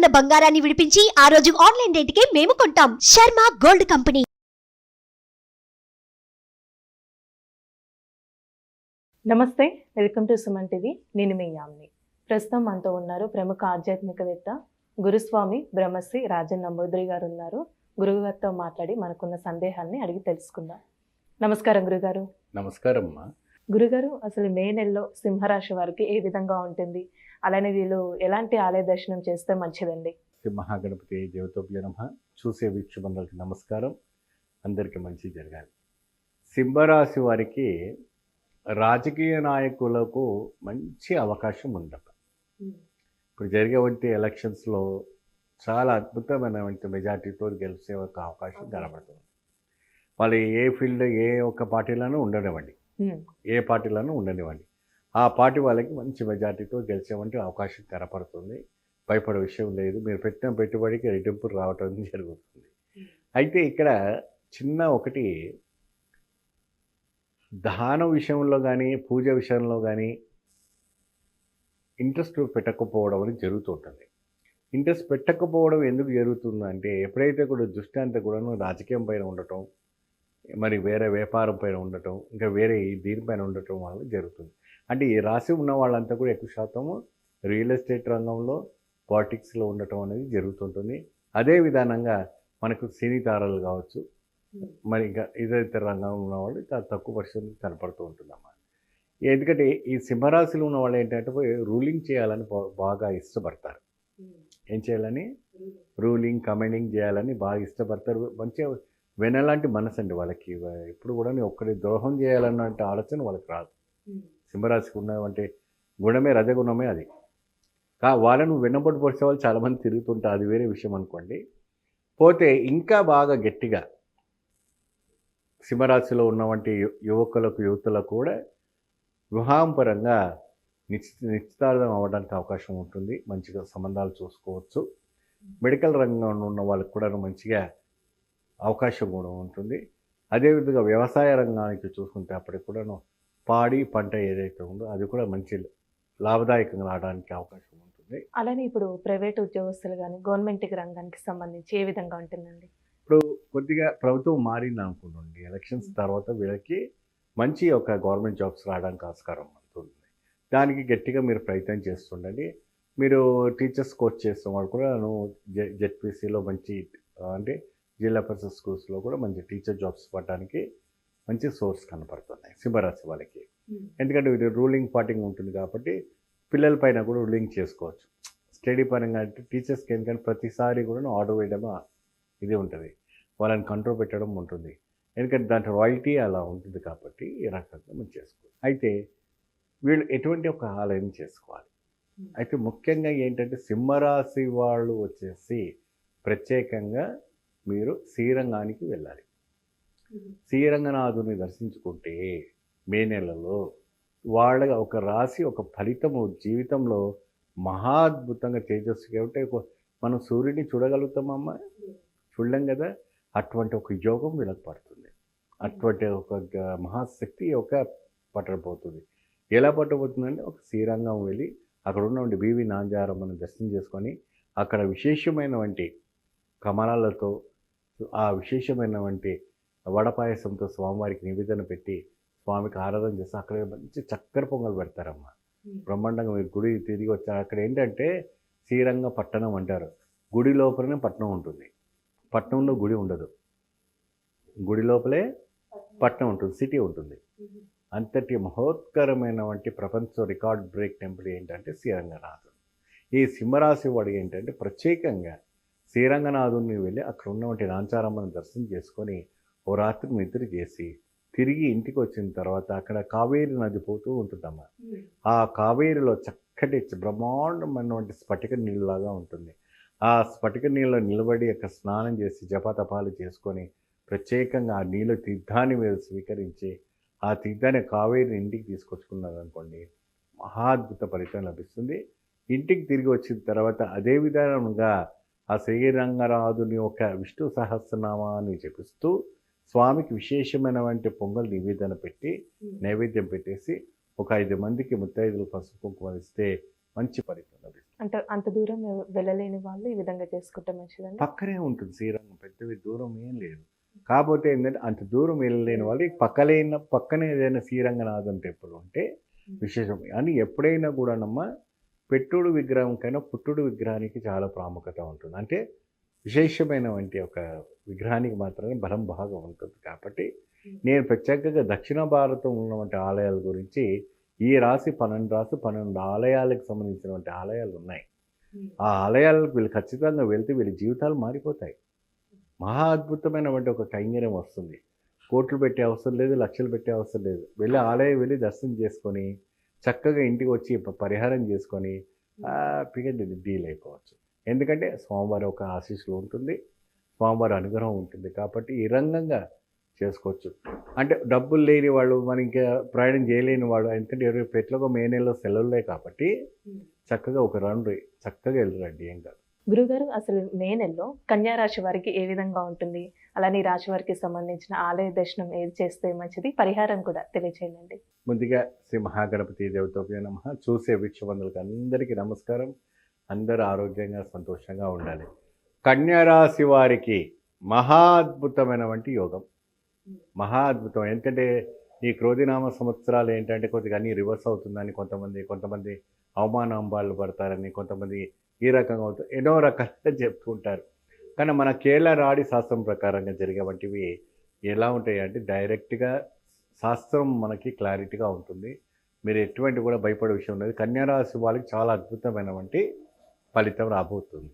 ఉన్న బంగారాన్ని విడిపించి ఆ రోజు ఆన్లైన్ రేటుకే మేము కొంటాం. Sharma gold company. నమస్తే, వెల్కమ్ టు సుమన్ టీవీ. నేను మీ యామిని. ప్రస్తుతం మనతో ఉన్నారు ప్రముఖ ఆధ్యాత్మికవేత్త గురుస్వామి బ్రహ్మశ్రీ రాజన్ నంబూద్రి గారు ఉన్నారు. గురుగారితో మాట్లాడి మనకున్న సందేహాన్ని అడిగి తెలుసుకుందాం. నమస్కారం గురుగారు. నమస్కారం అమ్మా. గురుగారు, అసలు మే నెలలో సింహరాశి వారికి ఏ విధంగా ఉంటుంది, అలానే వీళ్ళు ఎలాంటి ఆలయ దర్శనం చేస్తే మంచిదండి? శ్రీ మహాగణపతి దేవతోభ్య నమః. చూసే వీక్షకులందరికీ నమస్కారం. అందరికీ మంచి జరగాలి. సింహరాశి వారికి రాజకీయ నాయకులకు మంచి అవకాశం ఉండదు. ఇప్పుడు జరిగేవంటి ఎలక్షన్స్లో చాలా అద్భుతమైనటువంటి మెజార్టీతో గెలిచే ఒక అవకాశం కనబడుతుంది. వాళ్ళు ఏ ఫీల్డ్ ఏ ఒక్క పార్టీలోనూ ఉండనివ్వండి, ఏ పార్టీలోనూ ఉండనివ్వండి, ఆ పార్టీ వాళ్ళకి మంచి మెజార్టీతో గెలిచేవంటి అవకాశం కనపడుతుంది. భయపడే విషయం లేదు. మీరు పెట్టిన పెట్టుబడికి రెట్టింపు రావటం జరుగుతుంది. అయితే ఇక్కడ చిన్న ఒకటి దాన విషయంలో కానీ పూజ విషయంలో కానీ ఇంట్రెస్ట్ పెట్టకపోవడం అనేది జరుగుతుంటుంది. ఇంట్రెస్ట్ పెట్టకపోవడం ఎందుకు జరుగుతుందంటే, ఎప్పుడైతే కూడా దృష్టి అంతా కూడాను రాజకీయం పైన ఉండటం, మరి వేరే వ్యాపారం పైన ఉండటం, ఇంకా వేరే దీనిపైన ఉండటం వల్ల జరుగుతుంది. అంటే ఈ రాశి ఉన్న వాళ్ళంతా కూడా ఎక్కువ శాతము రియల్ ఎస్టేట్ రంగంలో, పాలిటిక్స్లో ఉండటం అనేది జరుగుతుంటుంది. అదే విధానంగా మనకు సినీ తారలు కావచ్చు, మరి ఇంకా ఇతర రంగంలో ఉన్నవాళ్ళు చాలా తక్కువ పర్సెంట్ కనపడుతూ ఉంటుందన్నమాట. ఎందుకంటే ఈ సింహరాశిలో ఉన్న వాళ్ళు ఏంటంటే రూలింగ్ చేయాలని బాగా ఇష్టపడతారు. ఏం చేయాలని? రూలింగ్, కమాండింగ్ చేయాలని బాగా ఇష్టపడతారు. మంచిగా వెనలాంటి మనసు అండి వాళ్ళకి. ఇప్పుడు కూడా ఒక్కడి ద్రోహం చేయాలన్న ఆలోచన వాళ్ళకి రాదు. సింహరాశికి ఉన్నవంటే గుణమే రజగుణమే అది. వాళ్ళను వెన్నబడి పొడిచే వాళ్ళు చాలామంది తిరుగుతుంటారు, అది వేరే విషయం అనుకోండి. పోతే ఇంకా బాగా గట్టిగా సింహరాశిలో ఉన్నవంటి యువకులకు యువతులకు కూడా వివాహం పరంగా నిశ్చితార్థం అవ్వడానికి అవకాశం ఉంటుంది. మంచిగా సంబంధాలు చూసుకోవచ్చు. మెడికల్ రంగంలో ఉన్న వాళ్ళకి కూడా మంచిగా అవకాశం కూడా ఉంటుంది. అదేవిధంగా వ్యవసాయ రంగానికి చూసుకుంటే అప్పటికి కూడాను పాడి పంట ఏదైతే ఉందో అది కూడా మంచి లాభదాయకంగా రావడానికి అవకాశం ఉంటుంది. అలానే ఇప్పుడు ప్రైవేట్ ఉద్యోగస్తులు కానీ గవర్నమెంట్ రంగానికి సంబంధించి ఏ విధంగా ఉంటుందండి? ఇప్పుడు కొద్దిగా ప్రభుత్వం మారింది అనుకోండి, ఎలక్షన్స్ తర్వాత వీళ్ళకి మంచి ఒక గవర్నమెంట్ జాబ్స్ రావడానికి ఆస్కారం ఉంటుంది. దానికి గట్టిగా మీరు ప్రయత్నం చేస్తుండండి. మీరు టీచర్స్ కోర్స్ చేస్తున్న వాళ్ళు కూడా జెడ్పీసీలో మంచి అంటే జిల్లా పరిషత్ స్కూల్స్లో కూడా మంచి టీచర్ జాబ్స్ పడడానికి మంచి సోర్స్ కనపడుతున్నాయి సింహరాశి వాళ్ళకి. ఎందుకంటే ఇది రూలింగ్ పార్టీ ఉంటుంది కాబట్టి పిల్లల పైన కూడా రూలింగ్ చేసుకోవచ్చు. స్టడీ పరంగా అంటే టీచర్స్కి ఎందుకంటే ప్రతిసారి కూడా ఆర్డర్ వేయడం ఇది ఉంటుంది, వాళ్ళని కంట్రోల్ పెట్టడం ఉంటుంది. ఎందుకంటే దాంట్లో రాయల్టీ అలా ఉంటుంది కాబట్టి ఈ రకంగా మనం చేసుకోవాలి. అయితే వీళ్ళు ఎటువంటి ఒక ఆలయం చేసుకోవాలి. అయితే ముఖ్యంగా ఏంటంటే సింహరాశి వాళ్ళు వచ్చేసి ప్రత్యేకంగా మీరు శ్రీరంగానికి వెళ్ళాలి. శ్రీరంగనాథుని దర్శించుకుంటే మే నెలలో వాళ్ళ ఒక రాశి ఒక ఫలితము జీవితంలో మహా అద్భుతంగా తేజస్సుగా ఉంటే మనం సూర్యుడిని చూడగలుగుతామమ్మా, చూడలేం కదా. అటువంటి ఒక యోగం వీళ్ళకి పడుతుంది. అటువంటి ఒక మహాశక్తి ఒక పట్టబోతుంది. ఎలా పట్టబోతుందంటే ఒక శ్రీరంగం వెళ్ళి అక్కడ ఉన్నటువంటి బీవి నాంజారం మనం దర్శనం చేసుకొని అక్కడ విశేషమైనటువంటి కమలాలతో ఆ విశేషమైనటువంటి వడపాయసంతో స్వామివారికి నివేదన పెట్టి స్వామికి ఆరాధన చేస్తే అక్కడ మంచి చక్కెర పొంగల్ పెడతారమ్మా. బ్రహ్మాండంగా మీరు గుడి తిరిగి వచ్చారు. అక్కడ ఏంటంటే శ్రీరంగ పట్టణం అంటారు. గుడి లోపలనే పట్టణం ఉంటుంది, పట్టణంలో గుడి ఉండదు. గుడి లోపలే పట్టణం ఉంటుంది, సిటీ ఉంటుంది. అంతటి మహోత్కరమైనటువంటి ప్రపంచ రికార్డ్ బ్రేక్ టెంపుల్ ఏంటంటే శ్రీరంగనాథుడు. ఈ సింహరాశి వాడు ఏంటంటే ప్రత్యేకంగా శ్రీరంగనాథుడిని వెళ్ళి అక్కడ ఉన్నటువంటి నాంచారమ్మని దర్శనం చేసుకొని ఓ రాత్రి నిద్ర చేసి తిరిగి ఇంటికి వచ్చిన తర్వాత అక్కడ కావేరి నది పోతూ ఉంటుందమ్మా. ఆ కావేరిలో చక్కటి బ్రహ్మాండమైనటువంటి స్ఫటిక నీళ్ళలాగా ఉంటుంది. ఆ స్ఫటిక నీళ్ళలో నిలబడి అక్కడ స్నానం చేసి జపతపాలు చేసుకొని ప్రత్యేకంగా ఆ నీళ్ళ తీర్థాన్ని మీరు స్వీకరించి ఆ తీర్థాన్ని కావేరి ఇంటికి తీసుకొచ్చుకున్నారనుకోండి, మహాద్భుత ఫలితం లభిస్తుంది. ఇంటికి తిరిగి వచ్చిన తర్వాత అదే విధానంగా ఆ శ్రీరంగనాథుని యొక్క విష్ణు సహస్రనామాన్ని జపిస్తూ స్వామికి విశేషమైనటువంటి పొంగల్ నివేదన పెట్టి నైవేద్యం పెట్టేసి ఒక 5 మందికి ముత్తైదులు పసుపు కుంకుమ ఇస్తే మంచి ఫలితం లభిస్తుంది. అంటే అంత దూరం వెళ్ళలేని వాళ్ళు ఈ విధంగా చేసుకుంటే మంచిదండి. పక్కనే ఉంటుంది శ్రీరంగం, పెద్దవి దూరం ఏం లేదు. కాకపోతే ఏంటంటే అంత దూరం వెళ్ళలేని వాళ్ళు ఈ పక్కనే ఏదైనా శ్రీరంగనాథం టెంపుల్ ఉంటే విశేషం. అని ఎప్పుడైనా కూడానమ్మా పెట్టుడు విగ్రహం కన్నా పుట్టుడు విగ్రహానికి చాలా ప్రాముఖ్యత ఉంటుంది. అంటే విశేషమైన వంటి ఒక విగ్రహానికి మాత్రమే బలం బాగా ఉంటుంది. కాబట్టి నేను ప్రత్యేకంగా దక్షిణ భారతం ఉన్నటువంటి ఆలయాల గురించి ఈ రాశి 12 ఆలయాలకు సంబంధించినటువంటి ఆలయాలు ఉన్నాయి. ఆ ఆలయాలకు వీళ్ళు ఖచ్చితంగా వెళ్తే వీళ్ళ జీవితాలు మారిపోతాయి. మహా అద్భుతమైనటువంటి ఒక కైంకర్యం వస్తుంది. కోట్లు పెట్టే అవసరం లేదు, లక్షలు పెట్టే అవసరం లేదు. వెళ్ళి ఆలయం వెళ్ళి దర్శనం చేసుకొని చక్కగా ఇంటికి వచ్చి పరిహారం చేసుకొని హ్యాపీగా డీల్ అయిపోవచ్చు. ఎందుకంటే స్వామివారి ఒక ఆశీస్సులు ఉంటుంది, స్వామివారి అనుగ్రహం ఉంటుంది. కాబట్టి ఈ రంగంగా చేసుకోవచ్చు. అంటే డబ్బులు లేని వాళ్ళు, మరి ఇంకా ప్రయాణం చేయలేని వాళ్ళు, ఎందుకంటే ఎట్లాగో మే నెలలో సెలవులే కాబట్టి చక్కగా ఒక రౌండ్ చక్కగా వెళ్ళరండి, ఏం కాదు. గురుగారు, అసలు మే నెలలో కన్యా రాశి వారికి ఏ విధంగా ఉంటుంది, అలానే ఈ రాశి వారికి సంబంధించిన ఆలయ దర్శనం ఏది చేస్తే మంచిది, పరిహారం కూడా తెలియచేయండి. ముందుగా శ్రీ మహాగణపతి దేవతోపే నమః. చూసే వీక్షబంధులకు అందరికీ నమస్కారం. అందరూ ఆరోగ్యంగా సంతోషంగా ఉండాలి. కన్యా రాశి వారికి మహా అద్భుతమైనటువంటి యోగం, మహా అద్భుతం. ఎందుకంటే ఈ క్రోధినామ సంవత్సరాలు ఏంటంటే కొద్దిగా అన్నీ రివర్స్ అవుతుందని కొంతమంది అవమానాంబాలు పడతారని, కొంతమంది ఈ రకంగా అవుతుంది, ఎన్నో రకాలుగా చెప్తూ ఉంటారు. కానీ మన కేరళ రాడి శాస్త్రం ప్రకారంగా జరిగేవంటివి ఎలా ఉంటాయి అంటే డైరెక్ట్గా శాస్త్రం మనకి క్లారిటీగా ఉంటుంది. మీరు ఎటువంటి కూడా భయపడే విషయం లేదు. కన్యారాశి వాళ్ళకి చాలా అద్భుతమైనటువంటి ఫలితం రాబోతుంది.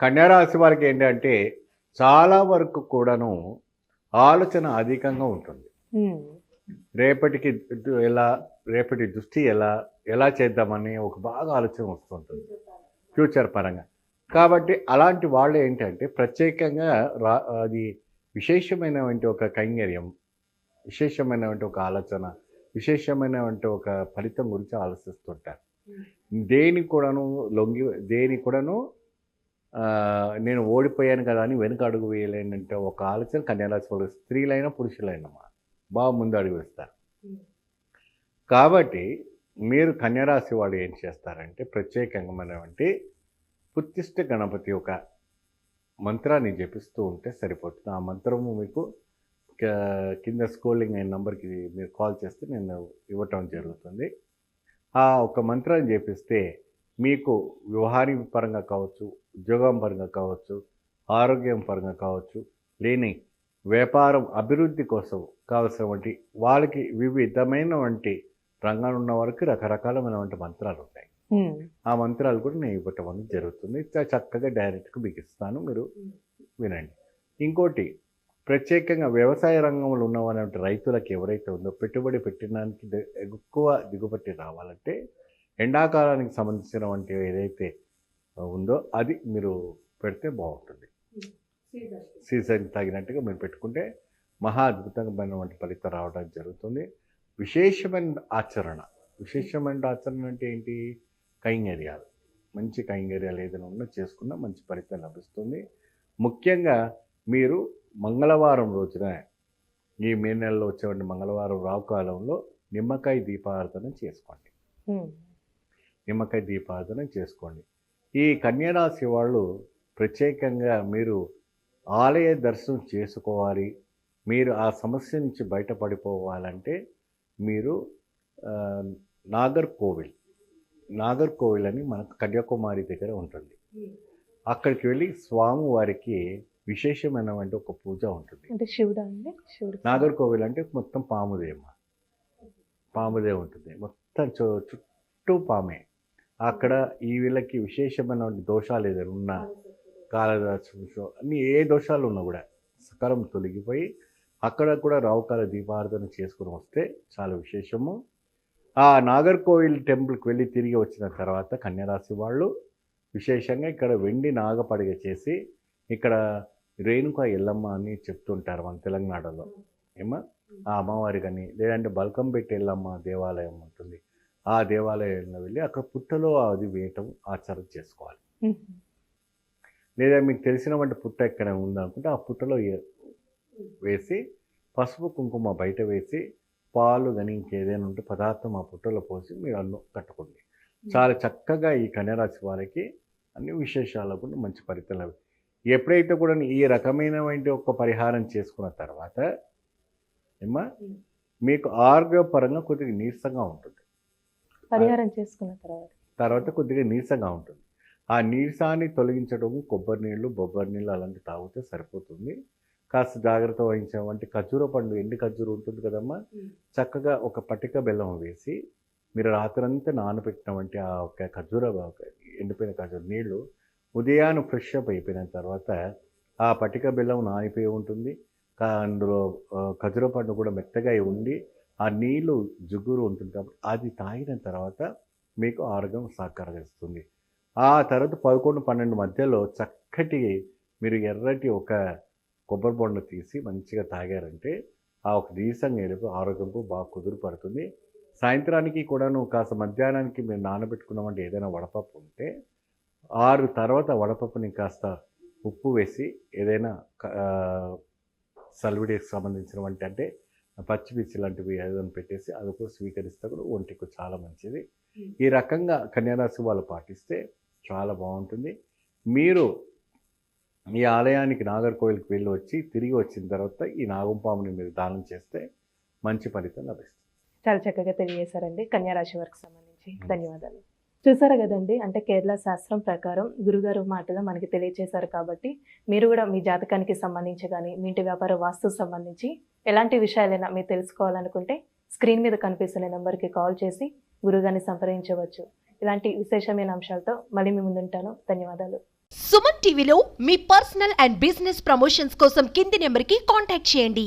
కన్యారాశి వాళ్ళకి ఏంటంటే చాలా వరకు కూడాను ఆలోచన అధికంగా ఉంటుంది. రేపటి దృష్టి ఎలా చేద్దామని ఒక బాగా ఆలోచన వస్తుంటుంది ఫ్యూచర్ పరంగా. కాబట్టి అలాంటి వాళ్ళు ఏంటంటే ప్రత్యేకంగా అది విశేషమైనటువంటి ఒక కైంకర్యం, విశేషమైనటువంటి ఒక ఆలోచన, విశేషమైనటువంటి ఒక ఫలితం గురించి ఆలోచిస్తుంటారు. దేనికి కూడాను నేను ఓడిపోయాను కదా అని వెనుక అడుగు వేయలేనంటే ఒక ఆలోచన కన్యారాశి వాళ్ళు, స్త్రీలైనా పురుషులైనా బాగా ముందు అడుగు వేస్తారు. కాబట్టి మీరు కన్యారాశి వాళ్ళు ఏం చేస్తారంటే ప్రత్యేకంగా మనవంటి ఉత్తిష్ట గణపతి ఒక మంత్రాన్ని జపిస్తూ ఉంటే సరిపోతుంది. ఆ మంత్రము మీకు కింద స్క్రోలింగ్ అయిన నెంబర్కి మీరు కాల్ చేస్తే నేను ఇవ్వటం జరుగుతుంది. ఆ ఒక మంత్రాన్ని జపిస్తే మీకు వ్యవహారం పరంగా కావచ్చు, ఉద్యోగం పరంగా కావచ్చు, ఆరోగ్యం పరంగా కావచ్చు, లేని వ్యాపారం అభివృద్ధి కోసం కావలసినటువంటి వాళ్ళకి వివిధమైన వంటి రంగాలు ఉన్న వారికి రకరకాలమైనటువంటి మంత్రాలు ఉంటాయి. ఆ మంత్రాలు కూడా నేను ఇవ్వటం అనేది జరుగుతుంది. చక్కగా డైరెక్ట్గా మీకు ఇస్తాను, మీరు వినండి. ఇంకోటి ప్రత్యేకంగా వ్యవసాయ రంగంలో ఉన్నటువంటి రైతులకు ఎవరైతే ఉందో పెట్టుబడి పెట్టడానికి ఎక్కువ దిగుబడి రావాలంటే ఎండాకాలానికి సంబంధించినటువంటి ఏదైతే ఉందో అది మీరు పెడితే బాగుంటుంది. సీజన్ తగినట్టుగా మీరు పెట్టుకుంటే మహా అద్భుతమైనటువంటి ఫలితం రావడానికి జరుగుతుంది. విశేషమైన ఆచరణ అంటే ఏంటి? కైంకర్యాలు, మంచి కైంకర్యాలు ఏదైనా ఉన్నా చేసుకున్నా మంచి ఫలితం లభిస్తుంది. ముఖ్యంగా మీరు మంగళవారం రోజున, ఈ మే నెలలో వచ్చేటువంటి మంగళవారం రావుకాలంలో నిమ్మకాయ దీపారాధన చేసుకోండి. నిమ్మకాయ దీపారాధన చేసుకోండి. ఈ కన్యారాశి వాళ్ళు ప్రత్యేకంగా మీరు ఆలయ దర్శనం చేసుకోవాలి, మీరు ఆ సమస్య నుంచి బయటపడిపోవాలంటే మీరు నాగర్కోవిల్ అని మనకు కన్యాకుమారి దగ్గర ఉంటుంది. అక్కడికి వెళ్ళి స్వామివారికి విశేషమైనటువంటి ఒక పూజ ఉంటుంది. అంటే శివుడు అండి, శివుడు. నాగర్కోవిల్ అంటే మొత్తం పాముదే ఉంటుంది, మొత్తం చుట్టూ పామే. అక్కడ ఈ వీళ్ళకి విశేషమైనటువంటి దోషాలు ఏదైనా ఉన్నా, కాలదోషం అన్నీ ఏ దోషాలు ఉన్నా కూడా సకాలం తొలగిపోయి అక్కడ కూడా రావుకాల దీపారాధన చేసుకుని వస్తే చాలా విశేషము. ఆ నాగర్కోవిల్ టెంపుల్కి వెళ్ళి తిరిగి వచ్చిన తర్వాత కన్యారాశి వాళ్ళు విశేషంగా ఇక్కడ వెండి నాగపడిగ చేసి, ఇక్కడ రేణుకా ఎల్లమ్మ అని చెప్తుంటారు మన తెలంగాణలో, ఆ అమ్మవారి కానీ, లేదంటే బల్కంపేట ఎల్లమ్మ దేవాలయం ఉంటుంది, ఆ దేవాలయంలో వెళ్ళి అక్కడ పుట్టలో అది వేయటం ఆచారం చేసుకోవాలి. లేదా మీకు తెలిసినటువంటి పుట్ట ఎక్కడ ఉందనుకుంటే ఆ పుట్టలో వేసి పసుపు కుంకుమ బయట వేసి పాలు కానీ ఇంకేదైనా ఉంటే పదార్థం ఆ పుట్టలో పోసి మీరు అన్నం కట్టుకోండి. చాలా చక్కగా ఈ కన్యరాశి వారికి అన్ని విశేషాలకు మంచి ఫలితాలు లభిస్తాయి. ఎప్పుడైతే కూడా ఈ రకమైనటువంటి ఒక పరిహారం చేసుకున్న తర్వాత ఏమ్మా మీకు ఆరోగ్యపరంగా కొద్దిగా నీరసంగా ఉంటుంది. పరిహారం చేసుకున్న తర్వాత కొద్దిగా నీరసంగా ఉంటుంది. ఆ నీరసాన్ని తొలగించడం కొబ్బరి నీళ్ళు, బొబ్బరి నీళ్ళు అలాంటివి తాగితే సరిపోతుంది. కాస్త జాగ్రత్త వహించామంటే ఖర్జూర పండు, ఎండి ఖర్జూర ఉంటుంది కదమ్మా, చక్కగా ఒక పటిక బెల్లం వేసి మీరు రాత్రంతా నానబెట్టినవంటి ఆ ఒక ఖర్జూర ఎండిపోయిన ఖర్జూర నీళ్ళు ఉదయాన్నే ఫ్రెష్ అప్ అయిపోయిన తర్వాత ఆ పటిక బెల్లం నానిపోయి ఉంటుంది. అందులో ఖర్జూర పండు కూడా మెత్తగా ఉండి ఆ నీళ్ళు జిగురు ఉంటుంది కాబట్టి అది తాగిన తర్వాత మీకు ఆరోగ్యం సహకరిస్తుంది. ఆ తర్వాత 11-12 మధ్యలో చక్కటి మీరు ఎర్రటి ఒక కొబ్బరి బొండ తీసి మంచిగా తాగారంటే ఆ ఒక నీరసంగా ఏడుపు ఆరోగ్యంకు బాగా కుదురుపడుతుంది. సాయంత్రానికి కూడాను కాస్త మధ్యాహ్నానికి మీరు నానబెట్టుకున్నామంటే ఏదైనా వడపప్పు ఉంటే 6 తర్వాత వడపప్పుని కాస్త ఉప్పు వేసి ఏదైనా సల్విడికి సంబంధించినవంటి అంటే పచ్చిమిర్చి లాంటివి ఏదైనా పెట్టేసి అది కూడా స్వీకరిస్తే కూడా ఒంటికి చాలా మంచిది. ఈ రకంగా కన్యారాశి వాళ్ళు పాటిస్తే చాలా బాగుంటుంది. మీరు ఈ ఆలయానికి నాగర్కోవిల్కి వెళ్ళి వచ్చి తిరిగి వచ్చిన తర్వాత ఈ నాగంపాముని మీరు దానం చేస్తే మంచి ఫలితం లభిస్తుంది. చాలా చక్కగా తెలియజేశారండి కన్యారాశి వారికి సంబంధించి. ధన్యవాదాలు. చూసారు కదండి, అంటే కేరళ శాస్త్రం ప్రకారం గురుగారు మాటలు మనకి తెలియజేశారు కాబట్టి మీరు కూడా మీ జాతకానికి సంబంధించి కానీ మీ ఇంటి వ్యాపార వాస్తు సంబంధించి ఎలాంటి విషయాలైనా మీరు తెలుసుకోవాలనుకుంటే స్క్రీన్ మీద కనిపిస్తున్న నెంబర్కి కాల్ చేసి గురుగారిని సంప్రదించవచ్చు. ఇలాంటి విశేషమైన అంశాలతో మళ్ళీ మీ ముందుంటాను. ధన్యవాదాలు. సుమన్ టీవీలో మీ పర్సనల్ అండ్ బిజినెస్ ప్రమోషన్స్ కోసం కింది నెంబర్కి కాంటాక్ట్ చేయండి.